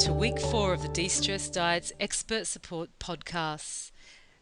to week 4 of the De-Stress Diet's Expert Support Podcasts.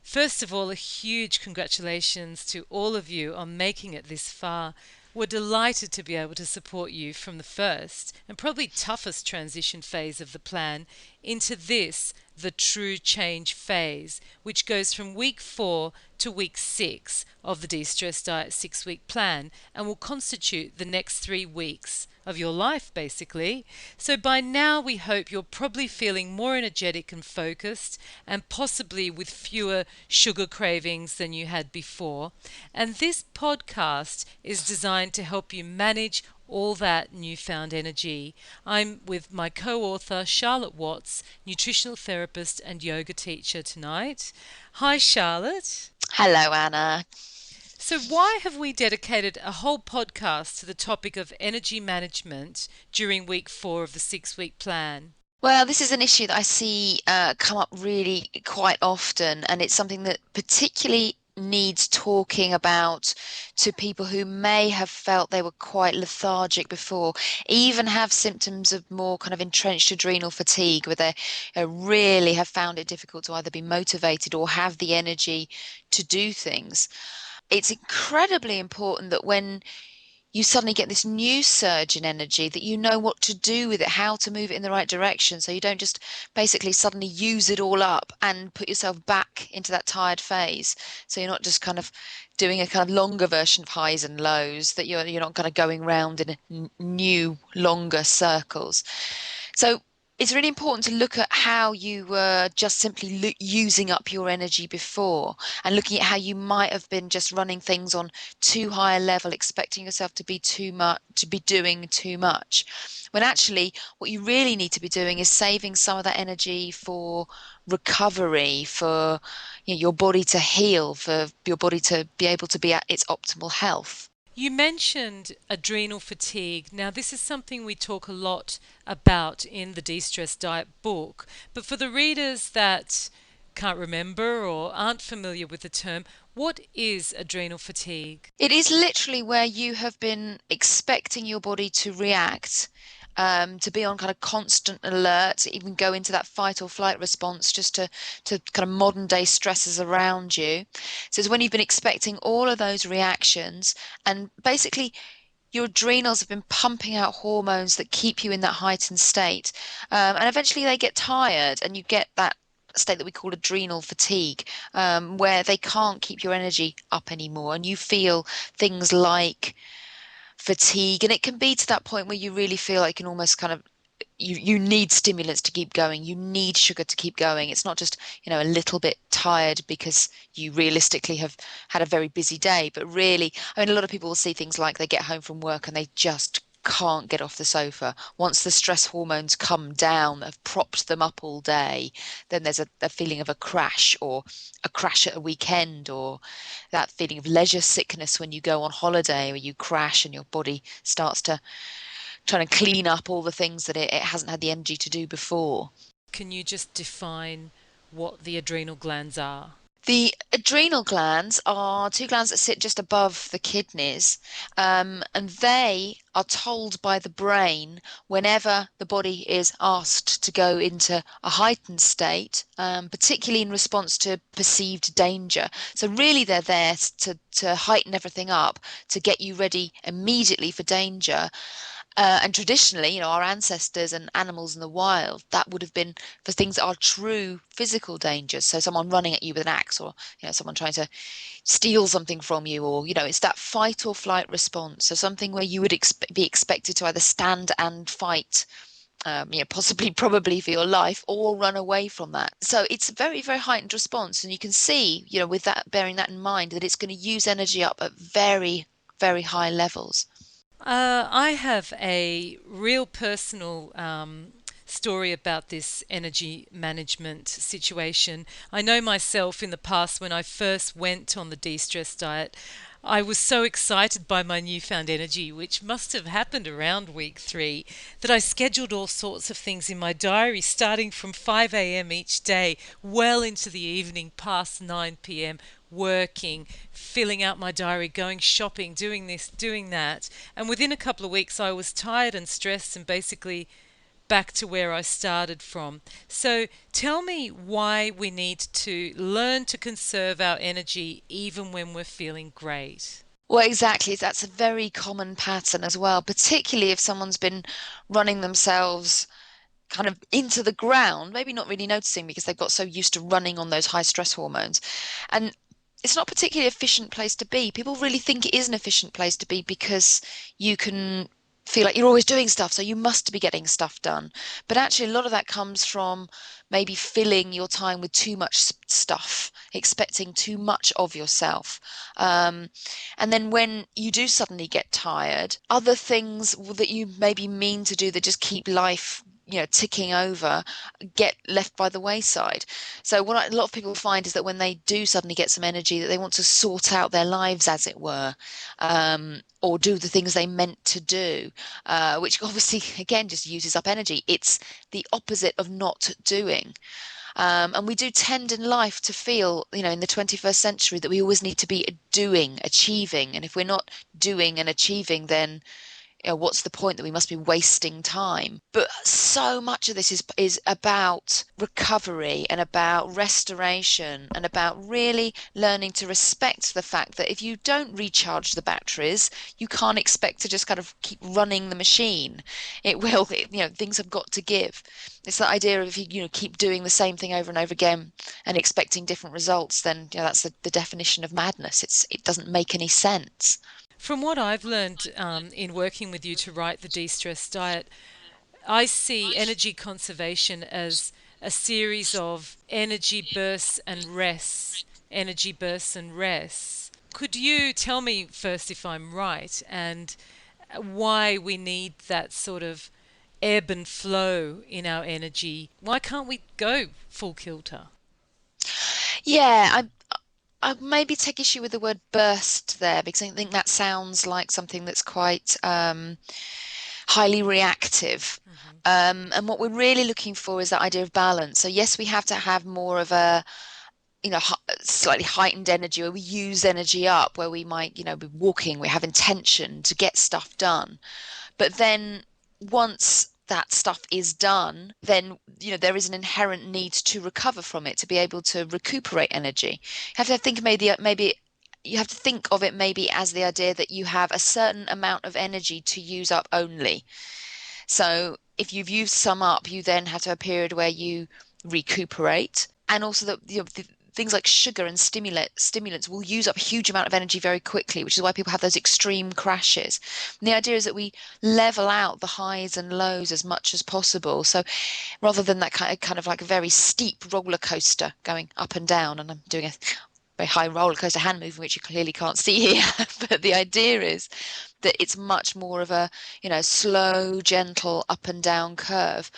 First of all, a huge congratulations to all of you on making it this far. We're delighted to be able to support you from the first and probably toughest transition phase of the plan into this, the true change phase, which goes from week 4 to week 6 of the De-Stress Diet 6-week plan and will constitute the next 3 weeks of your life, basically. So by now we hope you're probably feeling more energetic and focused and possibly with fewer sugar cravings than you had before. And this podcast is designed to help you manage all that newfound energy. I'm with my co-author Charlotte Watts, nutritional therapist and yoga teacher tonight. Hi Charlotte. Hello Anna. So why have we dedicated a whole podcast to the topic of energy management during week 4 of the 6-week plan? Well, this is an issue that I see come up really quite often, and it's something that particularly needs talking about to people who may have felt they were quite lethargic before, even have symptoms of more kind of entrenched adrenal fatigue, where they really have found it difficult to either be motivated or have the energy to do things. It's incredibly important that when you suddenly get this new surge in energy, that you know what to do with it, how to move it in the right direction, so you don't just basically suddenly use it all up and put yourself back into that tired phase. So you're not just kind of doing a kind of longer version of highs and lows, that you're not kind of going round in new, longer circles. So it's really important to look at how you were just simply using up your energy before, and looking at how you might have been just running things on too high a level, expecting yourself to be too much, to be doing too much, when actually what you really need to be doing is saving some of that energy for recovery, for your body to heal, for your body to be able to be at its optimal health. You mentioned adrenal fatigue. Now, this is something we talk a lot about in the De-Stress Diet book, but for the readers that can't remember or aren't familiar with the term, what is adrenal fatigue? It is literally where you have been expecting your body to react, to be on kind of constant alert, to even go into that fight or flight response, just to kind of modern day stresses around you. So it's when you've been expecting all of those reactions, and basically your adrenals have been pumping out hormones that keep you in that heightened state. And eventually they get tired and you get that state that we call adrenal fatigue, where they can't keep your energy up anymore, and you feel things like fatigue, and it can be to that point where you really feel like you can almost kind of you need stimulants to keep going, you need sugar to keep going. It's not just a little bit tired because you realistically have had a very busy day, but really, I mean, a lot of people will see things like they get home from work and they just can't get off the sofa. Once the stress hormones come down, have propped them up all day, then there's a feeling of a crash, or a crash at a weekend, or that feeling of leisure sickness when you go on holiday, where you crash and your body starts to try to clean up all the things that it hasn't had the energy to do before. Can you just define what the adrenal glands are? The adrenal glands are 2 glands that sit just above the kidneys, and they are told by the brain whenever the body is asked to go into a heightened state, particularly in response to perceived danger. So really they're there to heighten everything up, to get you ready immediately for danger. And traditionally, our ancestors and animals in the wild, that would have been for things that are true physical dangers. So someone running at you with an axe, or someone trying to steal something from you, or it's that fight or flight response. So something where you would be expected to either stand and fight, possibly, probably for your life, or run away from that. So it's a very, very heightened response, and you can see, with that, bearing that in mind, that it's going to use energy up at very, very high levels. I have a real personal story about this energy management situation. I know myself in the past, when I first went on the de-stress diet, I was so excited by my newfound energy, which must have happened around week 3, that I scheduled all sorts of things in my diary, starting from 5 a.m. each day, well into the evening, past 9 p.m., working, filling out my diary, going shopping, doing this, doing that. And within a couple of weeks, I was tired and stressed and basically back to where I started from. So tell me why we need to learn to conserve our energy even when we're feeling great. Well, exactly. That's a very common pattern as well, particularly if someone's been running themselves kind of into the ground, maybe not really noticing because they've got so used to running on those high stress hormones. And it's not a particularly efficient place to be. People really think it is an efficient place to be because you can feel like you're always doing stuff, so you must be getting stuff done. But actually, a lot of that comes from maybe filling your time with too much stuff, expecting too much of yourself. And then when you do suddenly get tired, other things that you maybe mean to do that just keep life ticking over get left by the wayside. So what a lot of people find is that when they do suddenly get some energy, that they want to sort out their lives, as it were, or do the things they meant to do, which obviously again just uses up energy. It's the opposite of not doing. And we do tend in life to feel, in the 21st century, that we always need to be doing, achieving. And if we're not doing and achieving, then what's the point, that we must be wasting time? But so much of this is about recovery and about restoration and about really learning to respect the fact that if you don't recharge the batteries, you can't expect to just kind of keep running the machine. Things have got to give. It's the idea of if you keep doing the same thing over and over again and expecting different results, then that's the definition of madness. It doesn't make any sense. From what I've learned in working with you to write the de-stress diet, I see energy conservation as a series of energy bursts and rests, energy bursts and rests. Could you tell me first if I'm right and why we need that sort of ebb and flow in our energy? Why can't we go full kilter? Yeah, I maybe take issue with the word burst there because I think that sounds like something that's quite highly reactive. Mm-hmm. And what we're really looking for is that idea of balance. So yes, we have to have more of a slightly heightened energy where we use energy up, where we might be walking, we have intention to get stuff done. But then once that stuff is done, then there is an inherent need to recover from it, to be able to recuperate energy. You have to think maybe you have to think of it maybe as the idea that you have a certain amount of energy to use up only. So if you've used some up, you then have to have a period where you recuperate, and also the things like sugar and stimulants will use up a huge amount of energy very quickly, which is why people have those extreme crashes. And the idea is that we level out the highs and lows as much as possible. So rather than that kind of like a very steep roller coaster going up and down, and I'm doing a very high roller coaster hand movement, which you clearly can't see here, but the idea is that it's much more of a slow, gentle up and down curve,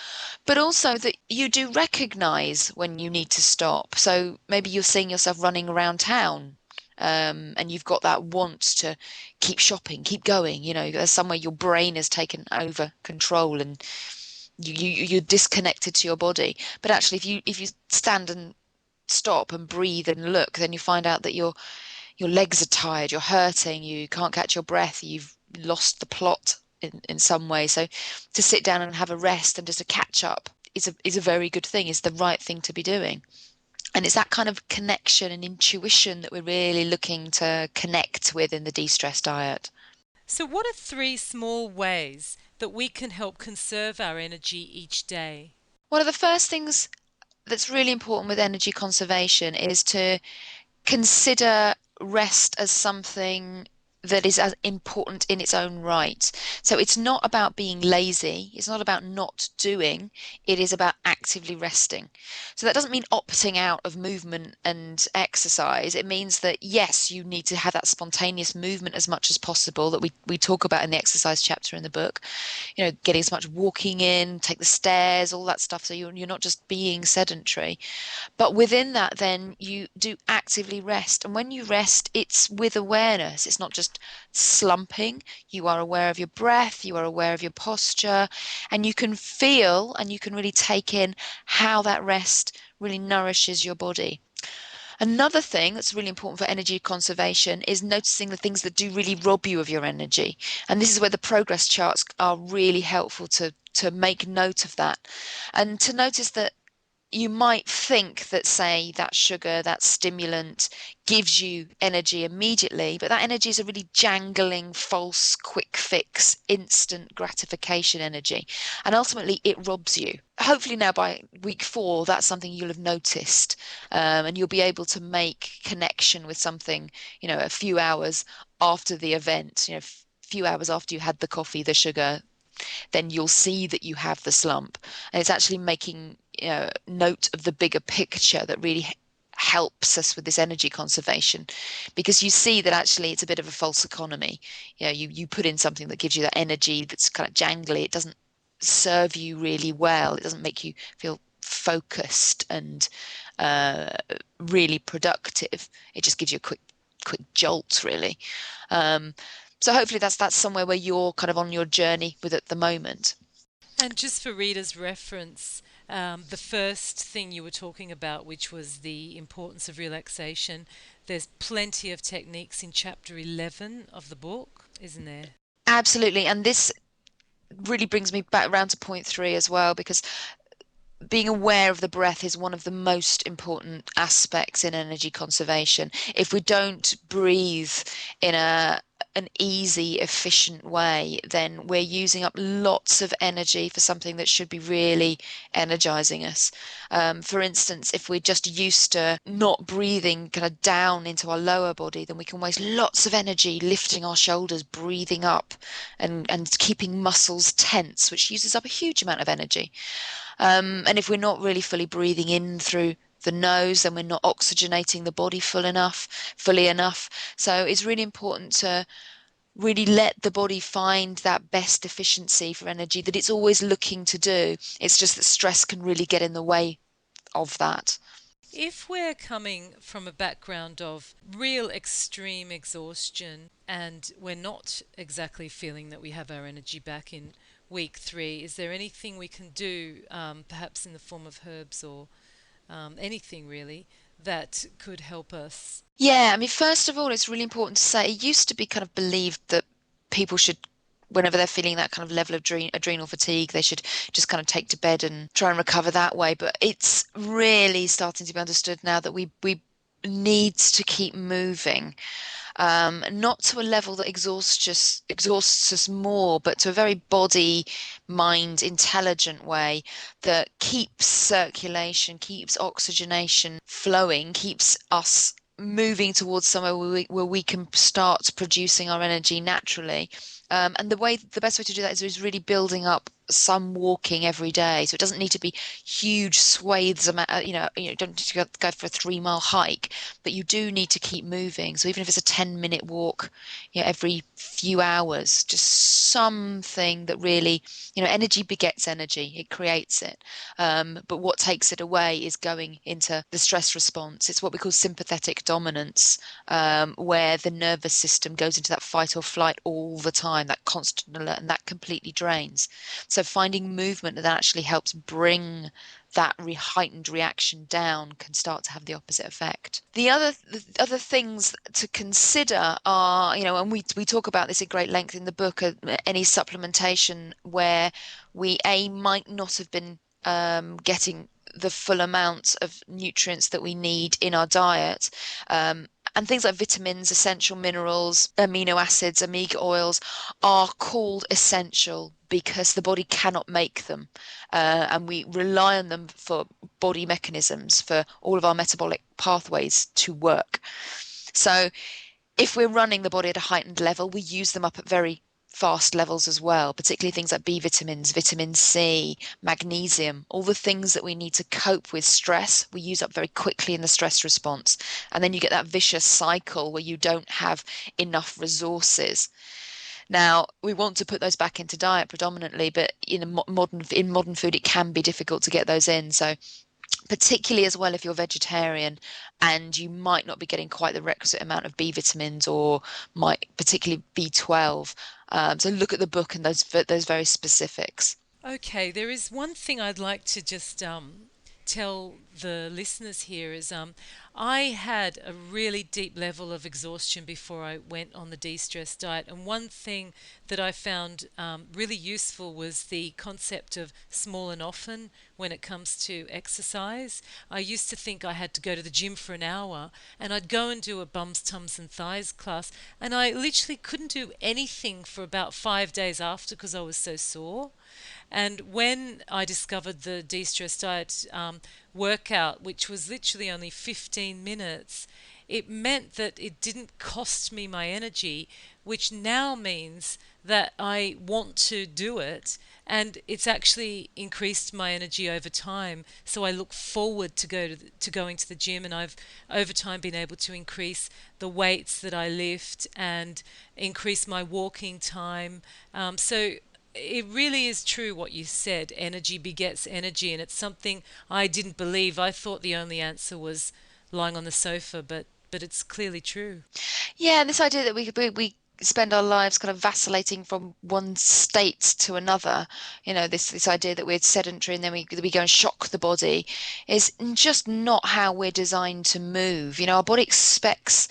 but also that you do recognize when you need to stop. So maybe you're seeing yourself running around town, and you've got that want to keep shopping, keep going. There's somewhere your brain has taken over control, and you're disconnected to your body. But actually, if you stand and stop and breathe and look, then you find out that your legs are tired, you're hurting, you can't catch your breath, you've lost the plot in some way. So to sit down and have a rest and just a catch up is a very good thing, is the right thing to be doing. And it's that kind of connection and intuition that we're really looking to connect with in the de-stress diet. So what are 3 small ways that we can help conserve our energy each day? One of the first things that's really important with energy conservation is to consider rest as something that is as important in its own right. So it's not about being lazy. It's not about not doing. It is about actively resting. So that doesn't mean opting out of movement and exercise. It means that, yes, you need to have that spontaneous movement as much as possible that we talk about in the exercise chapter in the book. Getting as much walking in, take the stairs, all that stuff. So you're not just being sedentary. But within that, then you do actively rest. And when you rest, it's with awareness. It's not just slumping. You are aware of your breath, you are aware of your posture, and you can feel and you can really take in how that rest really nourishes your body. Another thing that's really important for energy conservation is noticing the things that do really rob you of your energy. And this is where the progress charts are really helpful to to make note of that, and to notice that you might think that, say, that sugar, that stimulant gives you energy immediately, but that energy is a really jangling, false, quick fix, instant gratification energy. And ultimately, it robs you. Hopefully now by week 4, that's something you'll have noticed, and you'll be able to make connection with something, a few hours after the event, a few hours after you had the coffee, the sugar, then you'll see that you have the slump. And it's actually making note of the bigger picture that really helps us with this energy conservation, because you see that actually it's a bit of a false economy. You put in something that gives you that energy that's kind of jangly. It doesn't serve you really well. It doesn't make you feel focused and really productive. It just gives you a quick jolt, really. So hopefully that's somewhere where you're kind of on your journey with at the moment. And just for readers' reference, the first thing you were talking about, which was the importance of relaxation, there's plenty of techniques in chapter 11 of the book, isn't there? Absolutely. And this really brings me back around to point 3 as well, because being aware of the breath is one of the most important aspects in energy conservation. If we don't breathe in an easy, efficient way, then we're using up lots of energy for something that should be really energizing us. For instance, if we're just used to not breathing kind of down into our lower body, then we can waste lots of energy lifting our shoulders, breathing up, and keeping muscles tense, which uses up a huge amount of energy. And if we're not really fully breathing in through the nose, then we're not oxygenating the body fully enough. So it's really important to really let the body find that best efficiency for energy that it's always looking to do. It's just that stress can really get in the way of that. If we're coming from a background of real extreme exhaustion and we're not exactly feeling that we have our energy back in week 3, is there anything we can do, perhaps in the form of herbs or anything really, that could help us? Yeah, I mean, first of all, it's really important to say it used to be kind of believed that people should, whenever they're feeling that kind of level of adrenal fatigue, they should just kind of take to bed and try and recover that way. But it's really starting to be understood now that we need to keep moving, not to a level that exhausts us more, but to a very body, mind, intelligent way that keeps circulation, keeps oxygenation flowing, keeps us moving towards somewhere where we can start producing our energy naturally. And the best way to do that is really building up some walking every day. So it doesn't need to be huge swathes don't need to go for a 3-mile hike, but you do need to keep moving. So even if it's a 10-minute walk, every few hours, just something that really, energy begets energy, it creates it. But what takes it away is going into the stress response. It's what we call sympathetic dominance, where the nervous system goes into that fight or flight all the time, that constant alert, and that completely drains. So finding movement that actually helps bring that heightened reaction down can start to have the opposite effect. The other things to consider are, and we talk about this at great length in the book, any supplementation where we might not have been getting the full amount of nutrients that we need in our diet. And things like vitamins, essential minerals, amino acids, omega oils are called essential because the body cannot make them. And we rely on them for body mechanisms, for all of our metabolic pathways to work. So if we're running the body at a heightened level, we use them up at very fast levels as well, particularly things like B vitamins, vitamin C, magnesium, all the things that we need to cope with stress, we use up very quickly in the stress response. And then you get that vicious cycle where you don't have enough resources. Now, we want to put those back into diet predominantly, but in modern food, it can be difficult to get those in. So particularly as well if you're vegetarian and you might not be getting quite the requisite amount of B vitamins or might particularly B12. So look at the book and those very specifics. Okay, there is one thing I'd like to just tell the listeners here is I had a really deep level of exhaustion before I went on the de-stress diet. And one thing that I found really useful was the concept of small and often when it comes to exercise. I used to think I had to go to the gym for an hour, and I'd go and do a bums, tums, and thighs class, and I literally couldn't do anything for about 5 days after because I was so sore. And when I discovered the de-stress diet workout, which was literally only 15 minutes, it meant that it didn't cost me my energy, which now means that I want to do it, and it's actually increased my energy over time. So I look forward to going to the gym, and I've over time been able to increase the weights that I lift and increase my walking time. So it really is true what you said. Energy begets energy, and it's something I didn't believe. I thought the only answer was lying on the sofa, but it's clearly true. Yeah, and this idea that we spend our lives kind of vacillating from one state to another, this idea that we're sedentary and then we go and shock the body is just not how we're designed to move. Our body expects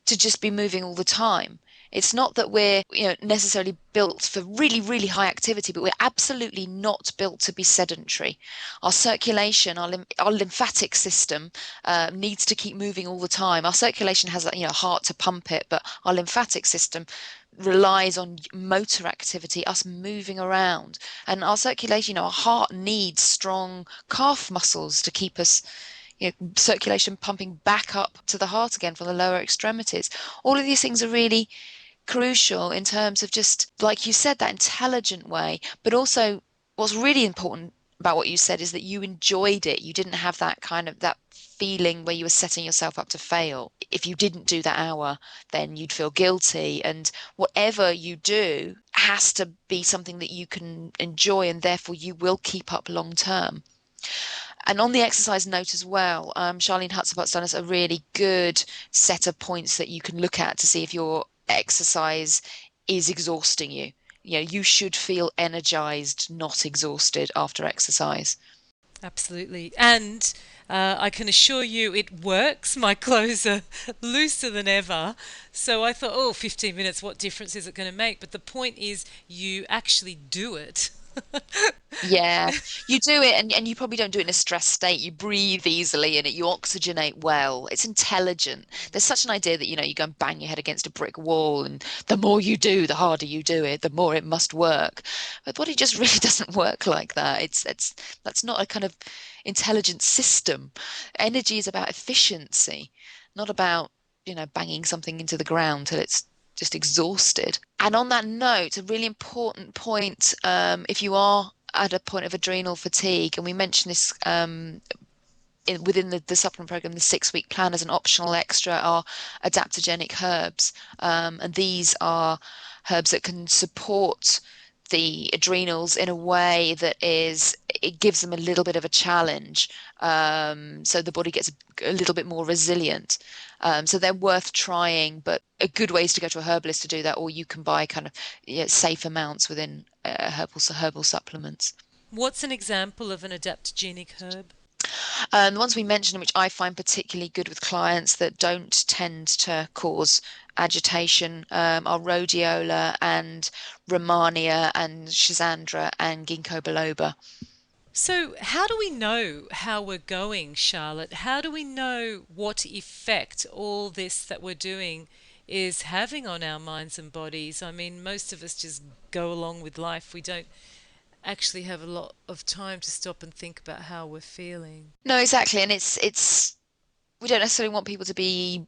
to just be moving all the time. It's not that we're, necessarily built for really, really high activity, but we're absolutely not built to be sedentary. Our circulation, our lymphatic system needs to keep moving all the time. Our circulation has a heart to pump it, but our lymphatic system relies on motor activity, us moving around. And our circulation, our heart needs strong calf muscles to keep us circulation pumping back up to the heart again from the lower extremities. All of these things are really crucial in terms of just, like you said, that intelligent way. But also, what's really important about what you said is that you enjoyed it. You didn't have that feeling where you were setting yourself up to fail. If you didn't do that hour, then you'd feel guilty. And whatever you do has to be something that you can enjoy, and therefore you will keep up long term. And on the exercise note as well, Charlene Hutzapat's done us a really good set of points that you can look at to see if your exercise is exhausting you. You should feel energized, not exhausted after exercise. Absolutely. And I can assure you it works. My clothes are looser than ever. So I thought, oh, 15 minutes, what difference is it going to make? But the point is, you actually do it. Yeah, you do it, and you probably don't do it in a stressed state. You breathe easily in it, you oxygenate well. It's intelligent. There's such an idea that, you go and bang your head against a brick wall, and the more you do, the harder you do it, the more it must work. But the body just really doesn't work like that. That's not a kind of intelligent system. Energy is about efficiency, not about, banging something into the ground till it's just exhausted. And on that note, a really important point, if you are at a point of adrenal fatigue, and we mentioned this within the supplement program, the 6-week plan as an optional extra are adaptogenic herbs. And these are herbs that can support the adrenals in a way that it gives them a little bit of a challenge. So the body gets a little bit more resilient. So they're worth trying, but a good way is to go to a herbalist to do that, or you can buy kind of safe amounts within herbal supplements. What's an example of an adaptogenic herb? The ones we mentioned, which I find particularly good with clients that don't tend to cause agitation, are rhodiola and romania and schizandra and ginkgo biloba. So, how do we know how we're going, Charlotte? How do we know what effect all this that we're doing is having on our minds and bodies? I mean, most of us just go along with life. We don't actually have a lot of time to stop and think about how we're feeling. No, exactly. And it's we don't necessarily want people to be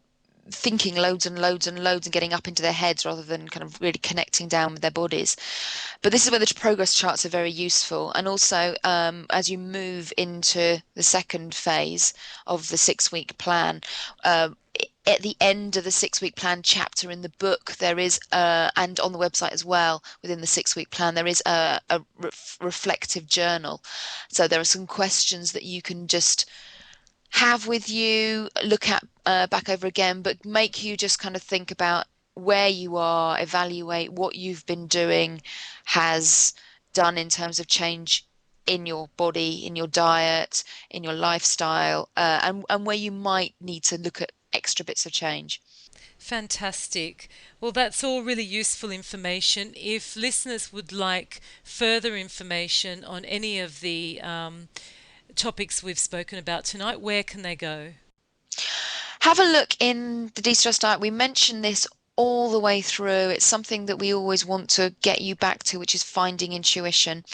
thinking loads and loads and loads and getting up into their heads rather than kind of really connecting down with their bodies. But this is where the progress charts are very useful. And also, as you move into the second phase of the 6-week plan, at the end of the 6-week plan chapter in the book, there is, and on the website as well, within the 6-week plan, there is a reflective journal. So there are some questions that you can just have with you, look at back over again, but make you just kind of think about where you are, evaluate what you've been doing has done in terms of change in your body, in your diet, in your lifestyle, and where you might need to look at extra bits of change. Fantastic. Well, that's all really useful information. If listeners would like further information on any of the topics we've spoken about tonight, where can they go? Have a look in the de-stress diet. We mentioned this all the way through. It's something that we always want to get you back to, which is finding intuition.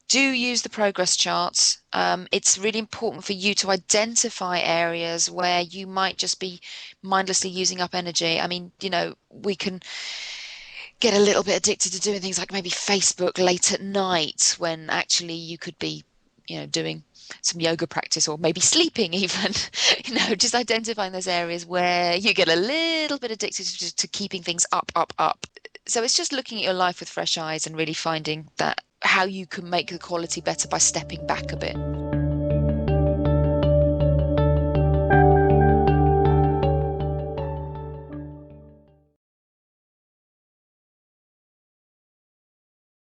Do use the progress charts. It's really important for you to identify areas where you might just be mindlessly using up energy. I mean, we can get a little bit addicted to doing things like maybe Facebook late at night when actually you could be, doing some yoga practice or maybe sleeping even. Just identifying those areas where you get a little bit addicted to keeping things up, up, up. So it's just looking at your life with fresh eyes and really finding that how you can make the quality better by stepping back a bit.